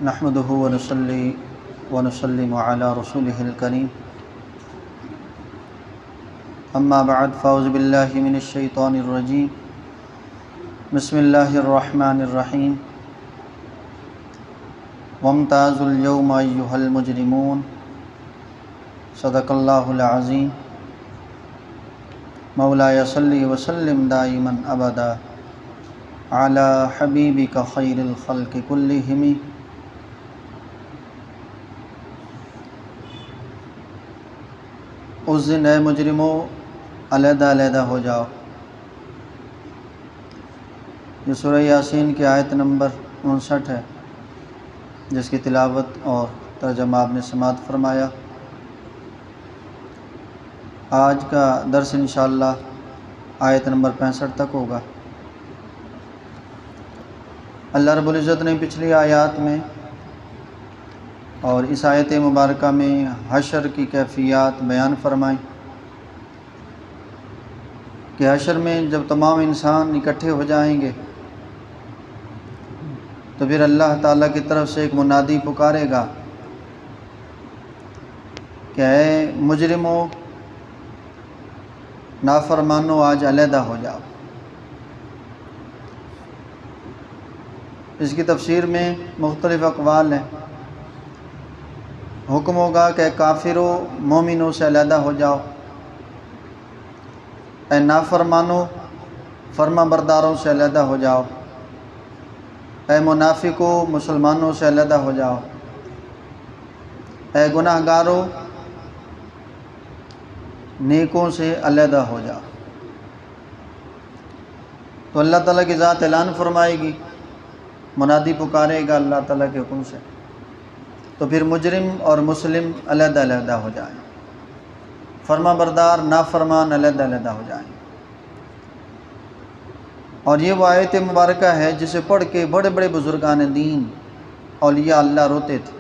نحمده ونصلي ونسلم على رسوله الكريم اما بعد فاعوذ بالله من الشیطان الرجیم بسم اللہ الرحمن الرحیم وامتازوا اليوم ایھا المجرمون صدق اللہ العظیم مولاي صلی وسلم دائما ابدا علی حبیبک خیر الخلق کلہم۔ اس دن اے مجرموں علیحدہ علیحدہ ہو جاؤ۔ یہ سورہ یاسین کی آیت نمبر 59 ہے، جس کی تلاوت اور ترجمہ آپ نے سماعت فرمایا۔ آج کا درس انشاءاللہ آیت نمبر 65 تک ہوگا۔ اللہ رب العزت نے پچھلی آیات میں اور اس آیت مبارکہ میں حشر کی کیفیات بیان فرمائیں کہ حشر میں جب تمام انسان اکٹھے ہو جائیں گے تو پھر اللہ تعالیٰ کی طرف سے ایک منادی پکارے گا کہ اے مجرموں نافرمانو آج علیحدہ ہو جاؤ۔ اس کی تفسیر میں مختلف اقوال ہیں۔ حکم ہوگا کہ کافروں مومنوں سے علیحدہ ہو جاؤ، اے نافرمانوں فرما برداروں سے علیحدہ ہو جاؤ، اے منافقوں مسلمانوں سے علیحدہ ہو جاؤ، اے گناہ گاروں نیکوں سے علیحدہ ہو جاؤ۔ تو اللہ تعالیٰ کی ذات اعلان فرمائے گی، منادی پکارے گا اللہ تعالیٰ کے حکم سے، تو پھر مجرم اور مسلم علیحدہ علیحدہ ہو جائیں، فرما بردار نافرمان علیحدہ علیحدہ ہو جائیں۔ اور یہ وہ آیت مبارکہ ہے جسے پڑھ کے بڑے بڑے بزرگان دین اولیاء اللہ روتے تھے۔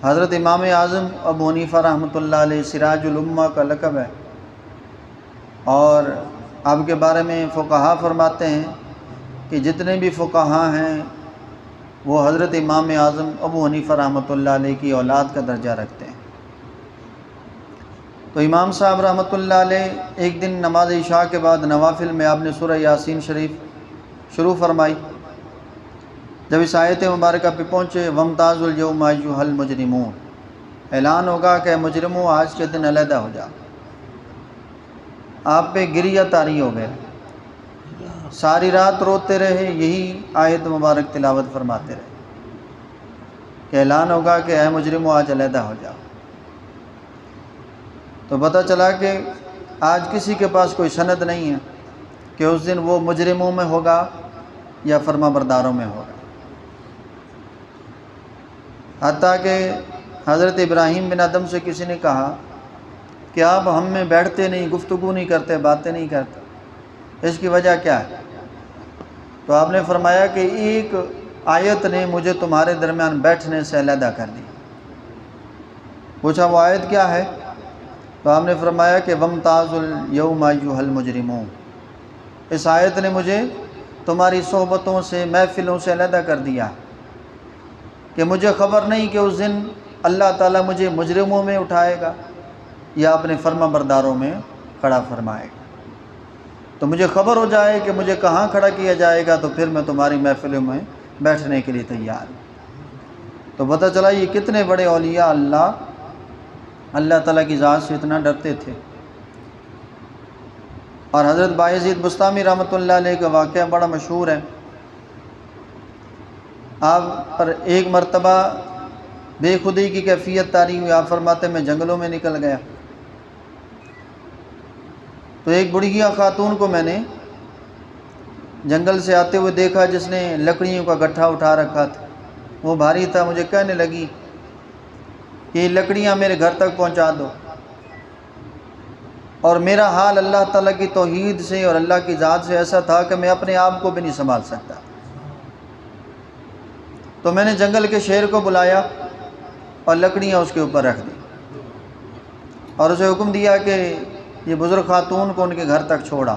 حضرت امام اعظم ابو حنیفہ رحمۃ اللہ علیہ سراج الامہ کا لقب ہے، اور آپ کے بارے میں فقہا فرماتے ہیں کہ جتنے بھی فقہا ہیں وہ حضرت امام اعظم ابو حنیفہ رحمۃ اللہ علیہ کی اولاد کا درجہ رکھتے ہیں۔ تو امام صاحب رحمۃ اللہ علیہ ایک دن نماز عشاء کے بعد نوافل میں آپ نے سورہ یاسین شریف شروع فرمائی۔ جب اس آیت مبارکہ پہ پہنچے وامتازوا اليوم ایھا المجرمون، اعلان ہوگا کہ مجرموں آج کے دن علیحدہ ہو جاؤ۔ آپ پہ گریہ طاری ہو گئے، ساری رات روتے رہے، یہی آیت مبارک تلاوت فرماتے رہے کہ اعلان ہوگا کہ اے مجرموں آج علیحدہ ہو جاؤ۔ تو پتہ چلا کہ آج کسی کے پاس کوئی سند نہیں ہے کہ اس دن وہ مجرموں میں ہوگا یا فرما برداروں میں ہوگا۔ حتیٰ کہ حضرت ابراہیم بن ادم سے کسی نے کہا کہ آپ ہم میں بیٹھتے نہیں، گفتگو نہیں کرتے، باتیں نہیں کرتے، اس کی وجہ کیا ہے؟ تو آپ نے فرمایا کہ ایک آیت نے مجھے تمہارے درمیان بیٹھنے سے علیحدہ کر دی۔ پوچھا وہ آیت کیا ہے؟ تو آپ نے فرمایا کہ وامتازوا اليوم ایھا المجرمون، اس آیت نے مجھے تمہاری صحبتوں سے محفلوں سے علیحدہ کر دیا کہ مجھے خبر نہیں کہ اس دن اللہ تعالیٰ مجھے مجرموں میں اٹھائے گا یا اپنے فرما برداروں میں کھڑا فرمائے گا۔ تو مجھے خبر ہو جائے کہ مجھے کہاں کھڑا کیا جائے گا تو پھر میں تمہاری محفلوں میں بیٹھنے کے لیے تیار ہوں۔ تو پتہ چلا یہ کتنے بڑے اولیاء اللہ تعالیٰ کی ذات سے اتنا ڈرتے تھے۔ اور حضرت بایزید بسطامی رحمۃ اللہ علیہ کا واقعہ بڑا مشہور ہے۔ آپ پر ایک مرتبہ بے خودی کی کیفیت طاری ہوئی۔ آپ فرماتے میں جنگلوں میں نکل گیا تو ایک بڑھیا خاتون کو میں نے جنگل سے آتے ہوئے دیکھا جس نے لکڑیوں کا گٹھا اٹھا رکھا تھا، وہ بھاری تھا۔ مجھے کہنے لگی کہ یہ لکڑیاں میرے گھر تک پہنچا دو، اور میرا حال اللہ تعالیٰ کی توحید سے اور اللہ کی ذات سے ایسا تھا کہ میں اپنے آپ کو بھی نہیں سنبھال سکتا۔ تو میں نے جنگل کے شیر کو بلایا اور لکڑیاں اس کے اوپر رکھ دی اور اسے حکم دیا کہ یہ بزرگ خاتون کو ان کے گھر تک چھوڑا۔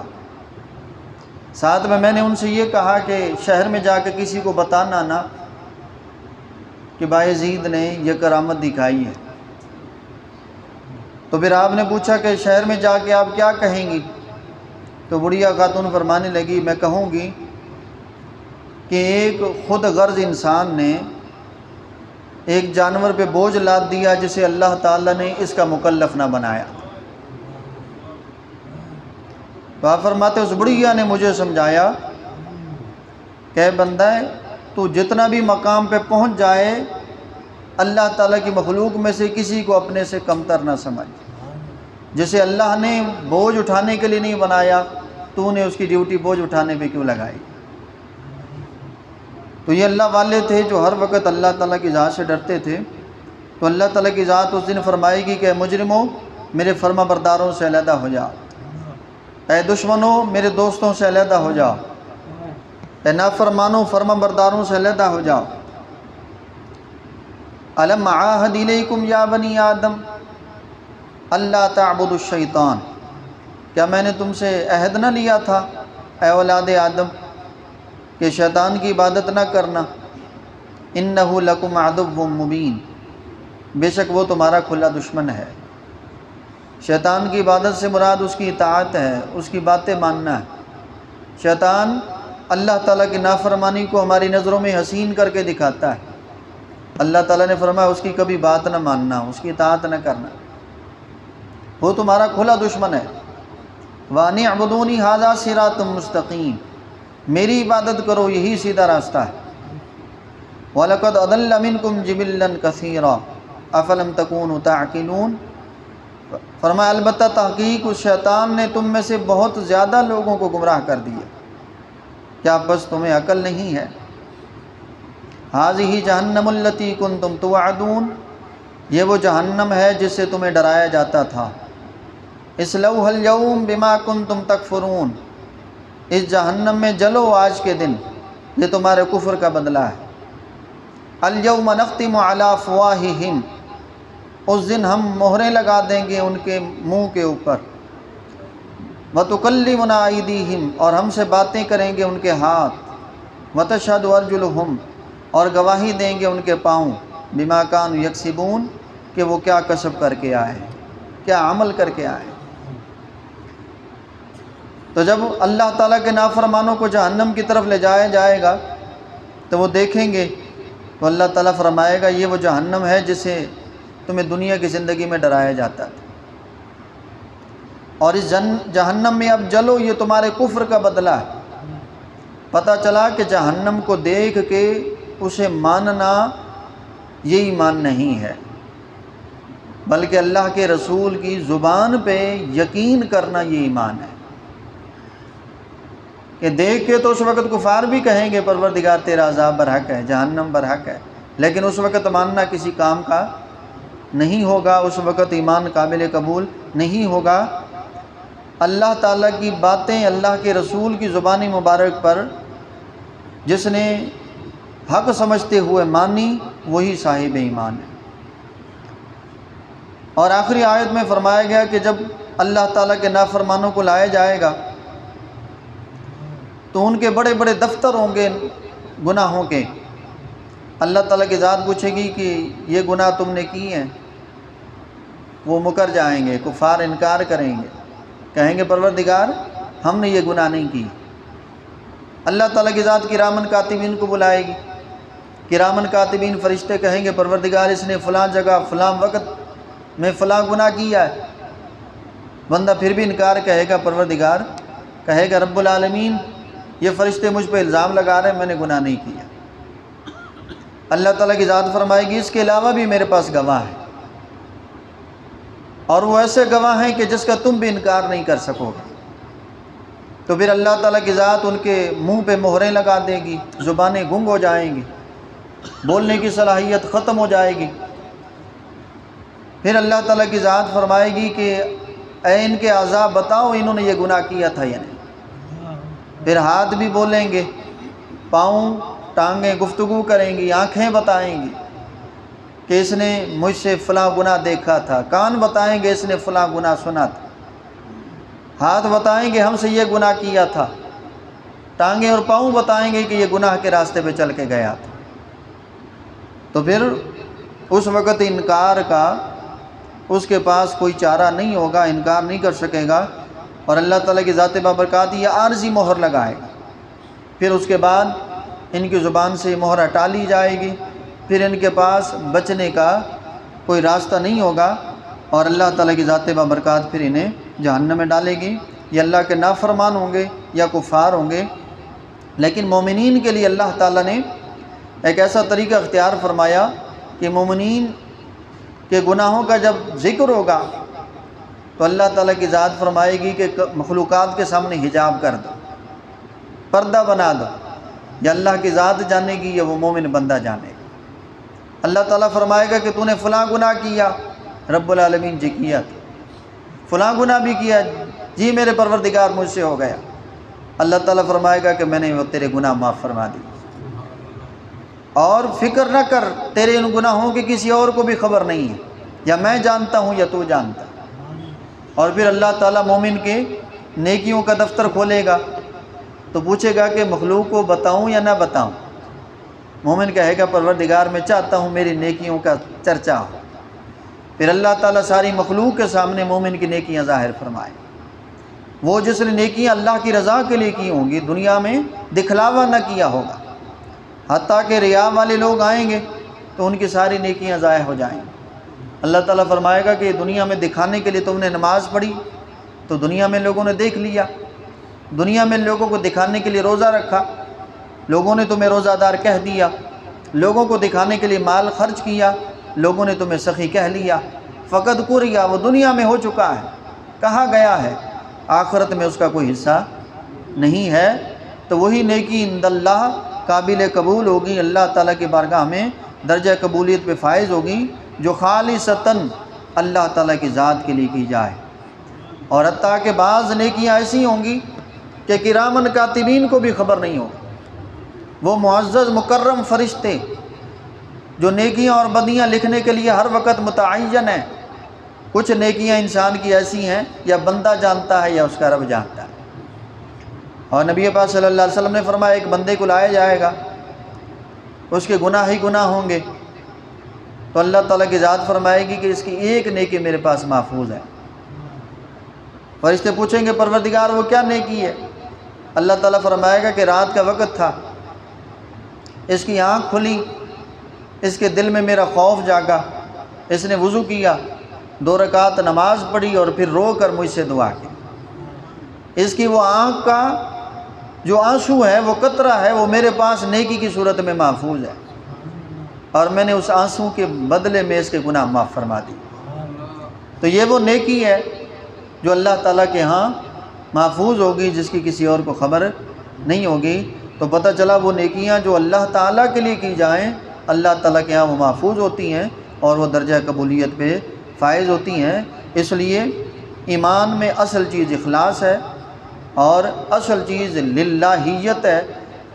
ساتھ میں نے ان سے یہ کہا کہ شہر میں جا کے کسی کو بتانا نہ کہ بایزید نے یہ کرامت دکھائی ہے۔ تو پھر آپ نے پوچھا کہ شہر میں جا کے آپ کیا کہیں گی؟ تو بڑھیا خاتون فرمانے لگی میں کہوں گی کہ ایک خود غرض انسان نے ایک جانور پہ بوجھ لاد دیا جسے اللہ تعالیٰ نے اس کا مکلف نہ بنایا۔ تو آپ فرماتے اس بڑھیا نے مجھے سمجھایا کہ بندہ تو جتنا بھی مقام پہ پہنچ جائے اللہ تعالیٰ کی مخلوق میں سے کسی کو اپنے سے کمتر نہ سمجھ، جسے اللہ نے بوجھ اٹھانے کے لیے نہیں بنایا تو نے اس کی ڈیوٹی بوجھ اٹھانے پہ کیوں لگائی؟ تو یہ اللہ والے تھے جو ہر وقت اللہ تعالیٰ کی ذات سے ڈرتے تھے۔ تو اللہ تعالیٰ کی ذات اس دن فرمائے گی کہ مجرموں میرے فرما برداروں سے علیحدہ ہو جاؤ، اے دشمنوں میرے دوستوں سے علیحدہ ہو جاؤ، اے نافرمانوں فرما برداروں سے علیحدہ ہو جاؤ۔ الم اعہد الیکم یا بنی آدم اللہ تعبدوا الشیطان، کیا میں نے تم سے عہد نہ لیا تھا اے اولاد آدم کہ شیطان کی عبادت نہ کرنا؟ انہ لکم عدو مبین، بے شک وہ تمہارا کھلا دشمن ہے۔ شیطان کی عبادت سے مراد اس کی اطاعت ہے، اس کی باتیں ماننا ہے۔ شیطان اللہ تعالیٰ کی نافرمانی کو ہماری نظروں میں حسین کر کے دکھاتا ہے۔ اللہ تعالیٰ نے فرمایا اس کی کبھی بات نہ ماننا، اس کی اطاعت نہ کرنا، وہ تمہارا کھلا دشمن ہے۔ وَأَنِ اعْبُدُونِي هَذَا صِرَاطٌ مُسْتَقِيمٌ، میری عبادت کرو یہی سیدھا راستہ ہے۔ وَلَقَدْ أَضَلَّ مِنْكُمْ جِبِلًّا كَثِيرًا أَفَلَمْ تَكُونُوا تَعْقِلُونَ، فرمایا البتہ تحقیق اس شیطان نے تم میں سے بہت زیادہ لوگوں کو گمراہ کر دیا، کیا بس تمہیں عقل نہیں ہے؟ هَذِهِ جَهَنَّمُ الَّتِي كُنْتُمْ تُوعَدُونَ، یہ وہ جہنم ہے جس سے تمہیں ڈرایا جاتا تھا۔ اصلوها اليوم بما كنتم تکفرون، اس جہنم میں جلو آج کے دن، یہ تمہارے کفر کا بدلہ ہے۔ اليوم نختم على افواہہم، اس دن ہم مہریں لگا دیں گے ان کے منہ کے اوپر۔ وتکلمنا ایدیہم، اور ہم سے باتیں کریں گے ان کے ہاتھ۔ وتشہد ارجلہم، اور گواہی دیں گے ان کے پاؤں۔ بما کانوا یکسبون، کہ وہ کیا کسب کر کے آئے، کیا عمل کر کے آئے۔ تو جب اللہ تعالیٰ کے نافرمانوں کو جہنم کی طرف لے جایا جائے گا تو وہ دیکھیں گے تو اللہ تعالیٰ فرمائے گا یہ وہ جہنم ہے جسے تمہیں دنیا کی زندگی میں ڈرایا جاتا تھا، اور اس جہنم میں اب جلو، یہ تمہارے کفر کا بدلہ ہے۔ پتہ چلا کہ جہنم کو دیکھ کے اسے ماننا یہ ایمان نہیں ہے، بلکہ اللہ کے رسول کی زبان پہ یقین کرنا یہ ایمان ہے۔ کہ دیکھ کے تو اس وقت کفار بھی کہیں گے پروردگار تیرا عذاب برحق ہے، جہنم برحق ہے، لیکن اس وقت ماننا کسی کام کا نہیں ہوگا، اس وقت ایمان قابل قبول نہیں ہوگا۔ اللہ تعالیٰ کی باتیں اللہ کے رسول کی زبانی مبارک پر جس نے حق سمجھتے ہوئے مانی وہی صاحب ایمان ہے۔ اور آخری آیت میں فرمایا گیا کہ جب اللہ تعالیٰ کے نافرمانوں کو لایا جائے گا تو ان کے بڑے بڑے دفتر ہوں گے گناہوں کے۔ اللہ تعالیٰ کی ذات پوچھے گی کہ یہ گناہ تم نے کی ہیں؟ وہ مکر جائیں گے، کفار انکار کریں گے، کہیں گے پروردگار ہم نے یہ گناہ نہیں کی۔ اللہ تعالیٰ کی ذات کرامن کاتبین کو بلائے گی، کرامن کاتبین فرشتے کہیں گے پروردگار اس نے فلاں جگہ فلاں وقت میں فلاں گناہ کیا ہے۔ بندہ پھر بھی انکار کہے گا پروردگار، کہے گا رب العالمین یہ فرشتے مجھ پہ الزام لگا رہے ہیں، میں نے گناہ نہیں کیا۔ اللہ تعالیٰ کی ذات فرمائے گی اس کے علاوہ بھی میرے پاس گواہ ہے، اور وہ ایسے گواہ ہیں کہ جس کا تم بھی انکار نہیں کر سکو گے۔ تو پھر اللہ تعالیٰ کی ذات ان کے منہ پہ مہریں لگا دے گی، زبانیں گنگ ہو جائیں گی، بولنے کی صلاحیت ختم ہو جائے گی۔ پھر اللہ تعالیٰ کی ذات فرمائے گی کہ اے ان کے اعضاء بتاؤ انہوں نے یہ گناہ کیا تھا یا نہیں۔ پھر ہاتھ بھی بولیں گے، پاؤں ٹانگیں گفتگو کریں گی، آنکھیں بتائیں گی کہ اس نے مجھ سے فلاں گناہ دیکھا تھا، کان بتائیں گے اس نے فلاں گناہ سنا تھا، ہاتھ بتائیں گے ہم سے یہ گناہ کیا تھا۔ ٹانگیں اور پاؤں بتائیں گے کہ یہ گناہ کے راستے پہ چل کے گیا تھا، تو پھر اس وقت انکار کا اس کے پاس کوئی چارہ نہیں ہوگا، انکار نہیں کر سکے گا، اور اللہ تعالیٰ کی ذات بابرکات یہ عارضی مہر لگائے گا۔ پھر اس کے بعد ان کی زبان سے مہر ہٹا لی جائے گی، پھر ان کے پاس بچنے کا کوئی راستہ نہیں ہوگا، اور اللہ تعالیٰ کی ذات بابرکات پھر انہیں جہنم میں ڈالے گی۔ یہ اللہ کے نافرمان ہوں گے یا کفار ہوں گے، لیکن مومنین کے لیے اللہ تعالیٰ نے ایک ایسا طریقہ اختیار فرمایا کہ مومنین کے گناہوں کا جب ذکر ہوگا تو اللہ تعالیٰ کی ذات فرمائے گی کہ مخلوقات کے سامنے حجاب کر دو، پردہ بنا دو، یا اللہ کی ذات جانے گی یا وہ مومن بندہ جانے گا۔ اللہ تعالیٰ فرمائے گا کہ تو نے فلاں گناہ کیا، رب العالمین جی کیا تھا، فلاں گناہ بھی کیا، جی میرے پروردگار مجھ سے ہو گیا۔ اللہ تعالیٰ فرمائے گا کہ میں نے وہ تیرے گناہ معاف فرما دی، اور فکر نہ کر، تیرے ان گناہوں کی کسی اور کو بھی خبر نہیں ہے، یا میں جانتا ہوں یا تو جانتا ہے۔ اور پھر اللہ تعالیٰ مومن کے نیکیوں کا دفتر کھولے گا تو پوچھے گا کہ مخلوق کو بتاؤں یا نہ بتاؤں؟ مومن کہے گا پروردگار میں چاہتا ہوں میری نیکیوں کا چرچا ہو۔ پھر اللہ تعالیٰ ساری مخلوق کے سامنے مومن کی نیکیاں ظاہر فرمائے۔ وہ جس نے نیکیاں اللہ کی رضا کے لیے کی ہوں گی، دنیا میں دکھلاوا نہ کیا ہوگا، حتیٰ کہ ریا والے لوگ آئیں گے تو ان کی ساری نیکیاں ضائع ہو جائیں گی۔ اللہ تعالیٰ فرمائے گا کہ دنیا میں دکھانے کے لیے تم نے نماز پڑھی تو دنیا میں لوگوں نے دیکھ لیا، دنیا میں لوگوں کو دکھانے کے لیے روزہ رکھا، لوگوں نے تمہیں روزہ دار کہہ دیا، لوگوں کو دکھانے کے لیے مال خرچ کیا، لوگوں نے تمہیں سخی کہہ لیا، فقد قریا، وہ دنیا میں ہو چکا ہے، کہاں گیا ہے، آخرت میں اس کا کوئی حصہ نہیں ہے۔ تو وہی نیکی عند اللہ قابل قبول ہوگی، اللہ تعالیٰ کی بارگاہ میں درجہ قبولیت پہ فائز ہوگی، جو خالصتاً اللہ تعالیٰ کی ذات کے لیے کی جائے۔ اور حتیٰ کہ بعض نیکیاں ایسی ہوں گی کہ کرامن کاتبین کو بھی خبر نہیں ہوگی، وہ معزز مکرم فرشتے جو نیکیاں اور بدیاں لکھنے کے لیے ہر وقت متعین ہیں۔ کچھ نیکیاں انسان کی ایسی ہیں یا بندہ جانتا ہے یا اس کا رب جانتا ہے۔ اور نبی پاک صلی اللہ علیہ وسلم نے فرمایا ایک بندے کو لایا جائے گا، اس کے گناہ ہی گناہ ہوں گے، تو اللہ تعالیٰ کی ذات فرمائے گی کہ اس کی ایک نیکی میرے پاس محفوظ ہے۔ فرشتے پوچھیں گے پروردگار وہ کیا نیکی ہے؟ اللہ تعالیٰ فرمائے گا کہ رات کا وقت تھا، اس کی آنکھ کھلی، اس کے دل میں میرا خوف جاگا، اس نے وضو کیا، 2 رکعت نماز پڑھی اور پھر رو کر مجھ سے دعا کی۔ اس کی وہ آنکھ کا جو آنسو ہے، وہ قطرہ ہے، وہ میرے پاس نیکی کی صورت میں محفوظ ہے، اور میں نے اس آنسو کے بدلے میں اس کے گناہ معاف فرما دی۔ تو یہ وہ نیکی ہے جو اللہ تعالیٰ کے ہاں محفوظ ہوگی، جس کی کسی اور کو خبر نہیں ہوگی۔ تو پتہ چلا وہ نیکیاں جو اللہ تعالیٰ کے لیے کی جائیں، اللہ تعالیٰ کے ہاں وہ محفوظ ہوتی ہیں اور وہ درجہ قبولیت پہ فائز ہوتی ہیں۔ اس لیے ایمان میں اصل چیز اخلاص ہے، اور اصل چیز للہیت ہے،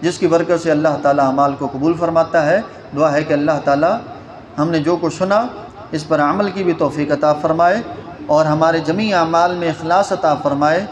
جس کی برکت سے اللہ تعالیٰ اعمال کو قبول فرماتا ہے۔ دعا ہے کہ اللہ تعالیٰ ہم نے جو کچھ سنا اس پر عمل کی بھی توفیق عطا فرمائے، اور ہمارے جمیع اعمال میں اخلاص عطا فرمائے۔